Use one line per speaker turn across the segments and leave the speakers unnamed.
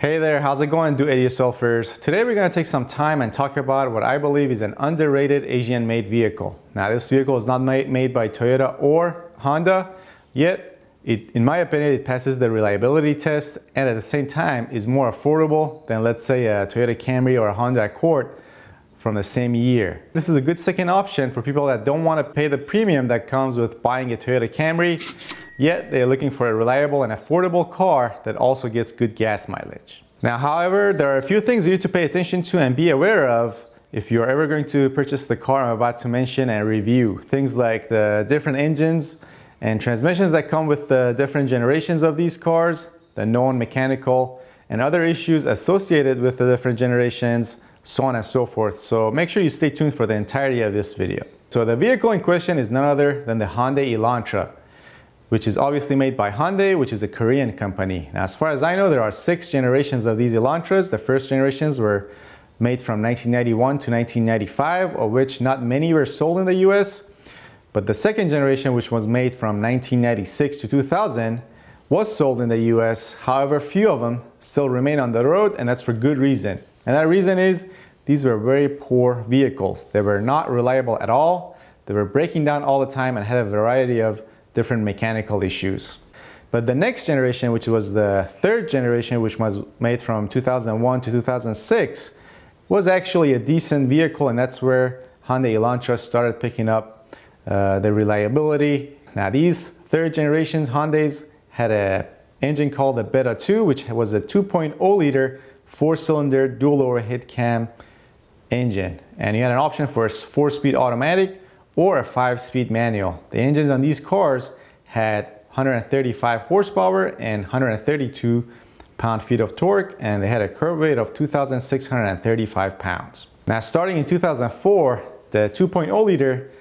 Hey there, how's it going, do-it-yourselfers? Today we're going to take some time and talk about what I believe is an underrated Asian-made vehicle. Now this vehicle is not made by Toyota or Honda, yet in my opinion it passes the reliability test and at the same time is more affordable than, let's say, a Toyota Camry or a Honda Accord from the same year. This is a good second option for people that don't want to pay the premium that comes with buying a Toyota Camry, yet they're looking for a reliable and affordable car that also gets good gas mileage. Now, however, there are a few things you need to pay attention to and be aware of if you're ever going to purchase the car I'm about to mention and review. Things like the different engines and transmissions that come with the different generations of these cars, the known mechanical and other issues associated with the different generations, so on and so forth. So make sure you stay tuned for the entirety of this video. So the vehicle in question is none other than the Hyundai Elantra, which is obviously made by Hyundai, which is a Korean company. Now, as far as I know, there are 6 generations of these Elantras. The first generations were made from 1991 to 1995, of which not many were sold in the US. But the second generation, which was made from 1996 to 2000, was sold in the US. However, few of them still remain on the road, and that's for good reason. And that reason is these were very poor vehicles. They were not reliable at all. They were breaking down all the time and had a variety of different mechanical issues. But the next generation, which was the third generation, which was made from 2001 to 2006, was actually a decent vehicle, and that's where Hyundai Elantra started picking up the reliability. Now these third generation Hyundais had an engine called the Beta 2, which was a 2.0 liter 4-cylinder dual overhead cam engine, and you had an option for a 4-speed automatic or a 5-speed manual. The engines on these cars had 135 horsepower and 132 pound-feet of torque, and they had a curb weight of 2,635 pounds. Now, starting in 2004, the 2.0 liter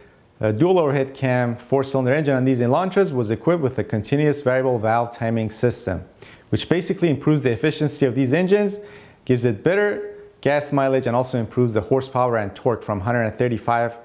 dual overhead cam 4-cylinder engine on these Elantras was equipped with a continuous variable valve timing system, which basically improves the efficiency of these engines, gives it better gas mileage, and also improves the horsepower and torque from 135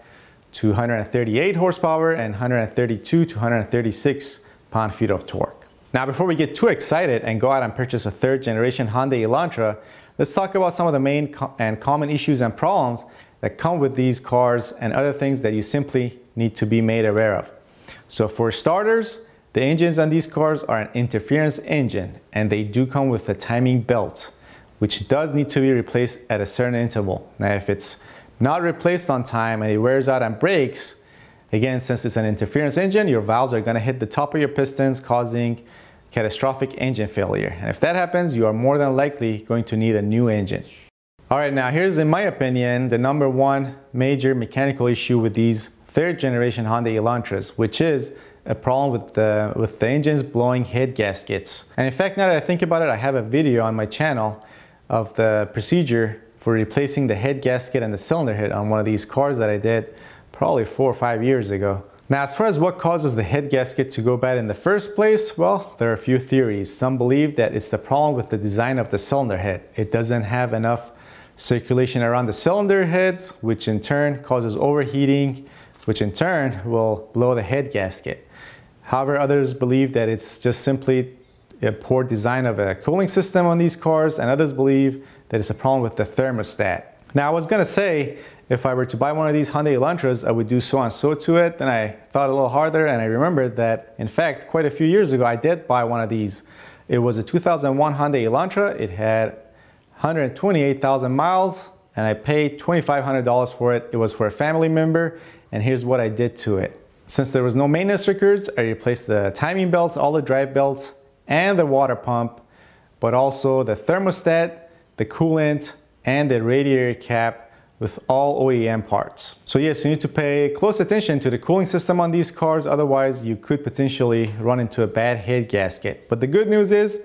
to 138 horsepower and 132 to 136 pound-feet of torque. Now, before we get too excited and go out and purchase a third generation Hyundai Elantra, let's talk about some of the main and common issues and problems that come with these cars and other things that you simply need to be made aware of. So for starters, the engines on these cars are an interference engine, and they do come with a timing belt, which does need to be replaced at a certain interval. Now, if it's not replaced on time and it wears out and breaks, again, since it's an interference engine, your valves are going to hit the top of your pistons, causing catastrophic engine failure. And if that happens, you are more than likely going to need a new engine. All right, now here's, in my opinion, the #1 major mechanical issue with these third generation Hyundai Elantras, which is a problem with the engines blowing head gaskets. And in fact, now that I think about it, I have a video on my channel of the procedure for replacing the head gasket and the cylinder head on one of these cars that I did probably 4 or 5 years ago. Now, as far as what causes the head gasket to go bad in the first place, well, there are a few theories. Some believe that it's the problem with the design of the cylinder head. It doesn't have enough circulation around the cylinder heads, which in turn causes overheating, which in turn will blow the head gasket. However, others believe that it's just simply a poor design of a cooling system on these cars, and others believe that it's a problem with the thermostat. Now, I was gonna say, if I were to buy one of these Hyundai Elantras, I would do so and so to it. Then I thought a little harder, and I remembered that, in fact, quite a few years ago, I did buy one of these. It was a 2001 Hyundai Elantra. It had 128,000 miles, and I paid $2,500 for it. It was for a family member, and here's what I did to it. Since there was no maintenance records, I replaced the timing belts, all the drive belts, and the water pump, but also the thermostat, the coolant, and the radiator cap with all OEM parts. So yes, you need to pay close attention to the cooling system on these cars, otherwise you could potentially run into a bad head gasket. But the good news is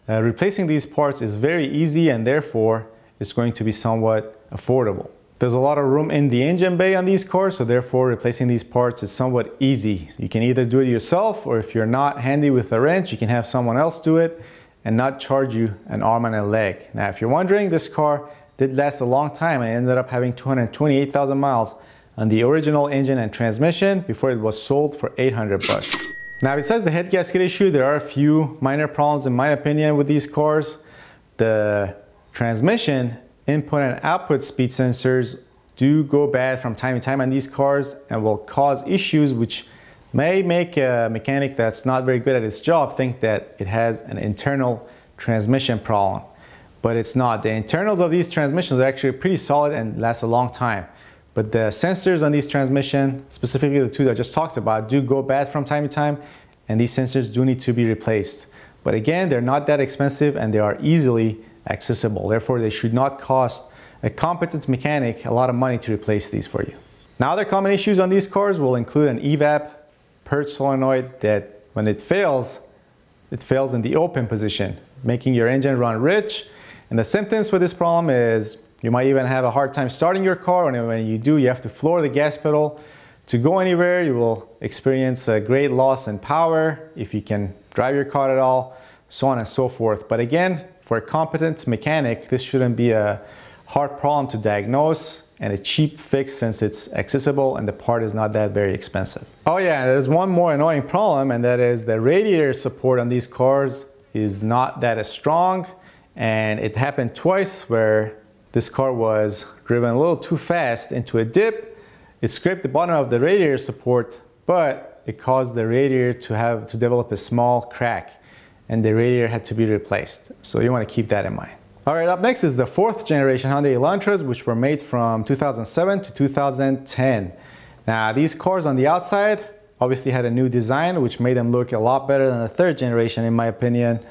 replacing these parts is very easy, and therefore it's going to be somewhat affordable. There's a lot of room in the engine bay on these cars, so therefore replacing these parts is somewhat easy. You can either do it yourself, or if you're not handy with a wrench, you can have someone else do it and not charge you an arm and a leg. Now, if you're wondering, this car did last a long time and ended up having 228,000 miles on the original engine and transmission before it was sold for $800. Now, besides the head gasket issue, there are a few minor problems in my opinion with these cars. the transmission input and output speed sensors do go bad from time to time on these cars and will cause issues which may make a mechanic that's not very good at his job think that it has an internal transmission problem. But it's not. The internals of these transmissions are actually pretty solid and last a long time. But the sensors on these transmissions, specifically the two that I just talked about, do go bad from time to time, and these sensors do need to be replaced. But again, they're not that expensive and they are easily accessible. Therefore, they should not cost a competent mechanic a lot of money to replace these for you. Now, other common issues on these cars will include an evap purge solenoid that when it fails in the open position, making your engine run rich. And the symptoms for this problem is you might even have a hard time starting your car, and when you do, you have to floor the gas pedal to go anywhere. You will experience a great loss in power if you can drive your car at all, so on and so forth. But again, for a competent mechanic, this shouldn't be a hard problem to diagnose and a cheap fix since it's accessible and the part is not that very expensive. Oh yeah, there's one more annoying problem, and that is the radiator support on these cars is not that strong, and it happened twice where this car was driven a little too fast into a dip. It scraped the bottom of the radiator support, but it caused the radiator to develop a small crack, and the radiator had to be replaced. So you want to keep that in mind. All right, up next is the 4th generation Hyundai Elantras, which were made from 2007 to 2010. Now, these cars on the outside obviously had a new design, which made them look a lot better than the 3rd generation, in my opinion.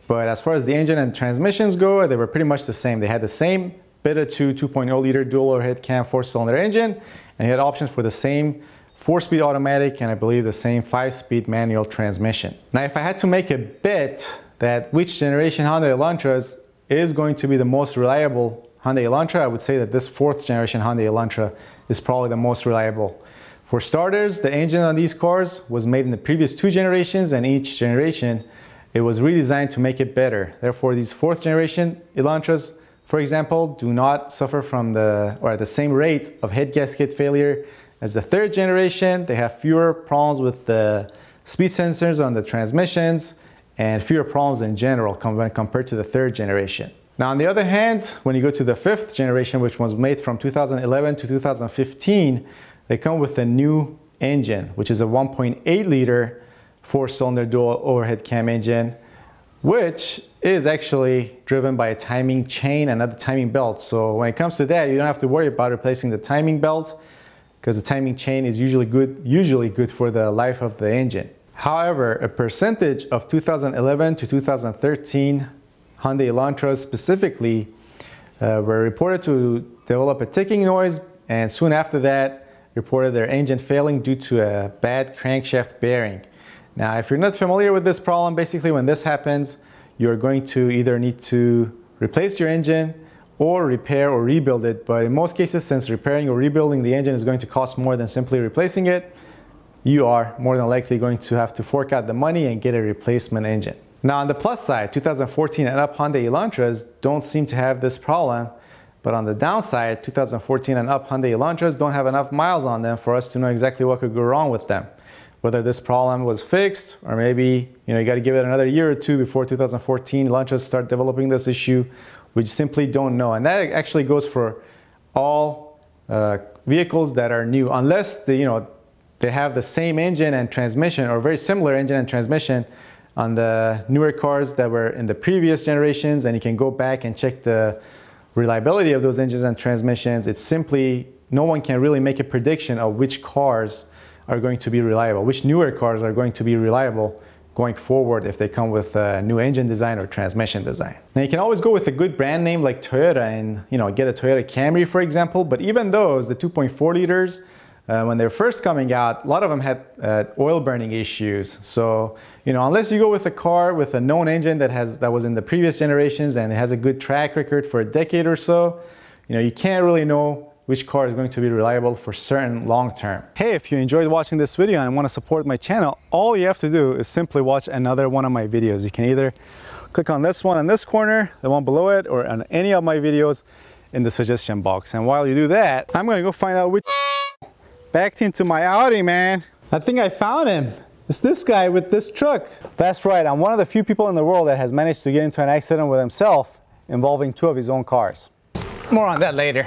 But as far as the engine and transmissions go, they were pretty much the same. They had the same Beta 2 2.0 liter dual overhead cam 4-cylinder engine, and you had options for the same 4-speed automatic and I believe the same 5-speed manual transmission. Now, if I had to make a bet that which generation Hyundai Elantras is going to be the most reliable Hyundai Elantra, I would say that this 4th generation Hyundai Elantra is probably the most reliable. For starters, the engine on these cars was made in the previous 2 generations, and each generation it was redesigned to make it better. Therefore, these 4th generation Elantras, for example, do not suffer from at the same rate of head gasket failure as the 3rd generation. They have fewer problems with the speed sensors on the transmissions and fewer problems in general when compared to the 3rd generation. Now, on the other hand, when you go to the 5th generation, which was made from 2011 to 2015, they come with a new engine, which is a 1.8 liter 4-cylinder dual overhead cam engine, which is actually driven by a timing chain and not the timing belt. So when it comes to that, you don't have to worry about replacing the timing belt because the timing chain is usually good for the life of the engine. However, a percentage of 2011 to 2013 Hyundai Elantras specifically were reported to develop a ticking noise, and soon after that reported their engine failing due to a bad crankshaft bearing. Now, if you're not familiar with this problem, basically when this happens, you're going to either need to replace your engine or repair or rebuild it. But in most cases, since repairing or rebuilding the engine is going to cost more than simply replacing it, you are more than likely going to have to fork out the money and get a replacement engine. Now, on the plus side, 2014 and up Hyundai Elantras don't seem to have this problem. But on the downside, 2014 and up Hyundai Elantras don't have enough miles on them for us to know exactly what could go wrong with them. Whether this problem was fixed, or maybe you got to give it another year or two before 2014 Elantras start developing this issue. We simply don't know. And that actually goes for all vehicles that are new, unless they have the same engine and transmission or very similar engine and transmission on the newer cars that were in the previous generations, and you can go back and check the reliability of those engines and transmissions. It's simply, no one can really make a prediction of which cars are going to be reliable, which newer cars are going to be reliable going forward if they come with a new engine design or transmission design. Now, you can always go with a good brand name like Toyota and get a Toyota Camry, for example, but even those, the 2.4 liters, when they're first coming out, a lot of them had oil burning issues. So, unless you go with a car with a known engine that was in the previous generations and it has a good track record for a decade or so, you can't really know which car is going to be reliable for certain long term. Hey, if you enjoyed watching this video and want to support my channel, all you have to do is simply watch another one of my videos. You can either click on this one in this corner, the one below it, or on any of my videos in the suggestion box. And while you do that, I'm gonna go find out which backed into my Audi, man. I think I found him. It's this guy with this truck. That's right, I'm one of the few people in the world that has managed to get into an accident with himself involving two of his own cars. More on that later.